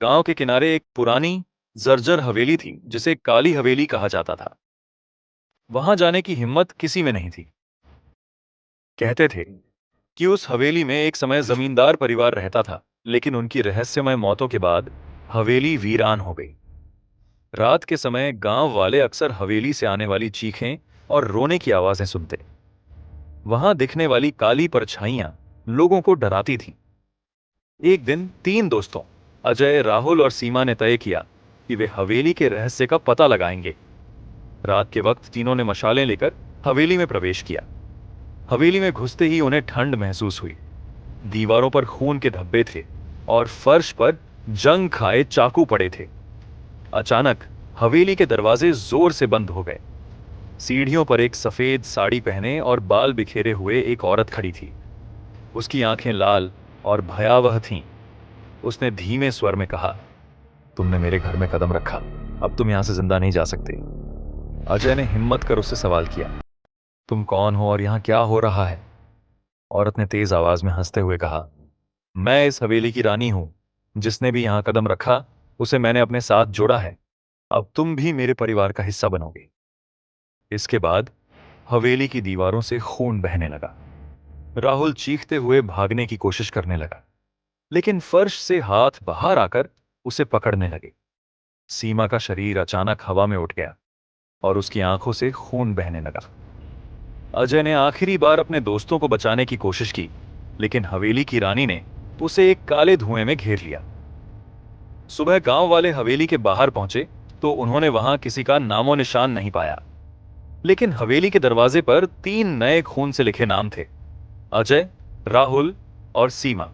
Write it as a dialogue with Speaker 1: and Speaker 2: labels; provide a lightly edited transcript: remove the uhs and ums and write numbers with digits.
Speaker 1: गांव के किनारे एक पुरानी जर्जर हवेली थी जिसे काली हवेली कहा जाता था। वहां जाने की हिम्मत किसी में नहीं थी। कहते थे कि उस हवेली में एक समय जमींदार परिवार रहता था, लेकिन उनकी रहस्यमय मौतों के बाद हवेली वीरान हो गई। रात के समय गांव वाले अक्सर हवेली से आने वाली चीखें और रोने की आवाजें सुनते। वहां दिखने वाली काली परछाइयां लोगों को डराती थीं। एक दिन तीन दोस्तों अजय, राहुल और सीमा ने तय किया कि वे हवेली के रहस्य का पता लगाएंगे। रात के वक्त तीनों ने मशालें लेकर हवेली में प्रवेश किया। हवेली में घुसते ही उन्हें ठंड महसूस हुई। दीवारों पर खून के धब्बे थे और फर्श पर जंग खाए चाकू पड़े थे। अचानक हवेली के दरवाजे जोर से बंद हो गए। सीढ़ियों पर एक सफेद साड़ी पहने और बाल बिखेरे हुए एक औरत खड़ी थी। उसकी आंखें लाल और भयावह थीं। उसने धीमे स्वर में कहा, तुमने मेरे घर में कदम रखा, अब तुम यहां से जिंदा नहीं जा सकते। अजय ने हिम्मत कर उससे सवाल किया, तुम कौन हो और यहां क्या हो रहा है? औरत ने तेज आवाज में हंसते हुए कहा, मैं इस हवेली की रानी हूं। जिसने भी यहां कदम रखा उसे मैंने अपने साथ जोड़ा है। अब तुम भी मेरे परिवार का हिस्सा बनोगे। इसके बाद हवेली की दीवारों से खून बहने लगा। राहुल चीखते हुए भागने की कोशिश करने लगा, लेकिन फर्श से हाथ बाहर आकर उसे पकड़ने लगे। सीमा का शरीर अचानक हवा में उठ गया और उसकी आंखों से खून बहने लगा। अजय ने आखिरी बार अपने दोस्तों को बचाने की कोशिश की, लेकिन हवेली की रानी ने उसे एक काले धुएं में घेर लिया। सुबह गांव वाले हवेली के बाहर पहुंचे तो उन्होंने वहां किसी का नामो निशान नहीं पाया, लेकिन हवेली के दरवाजे पर तीन नए खून से लिखे नाम थे, अजय, राहुल और सीमा।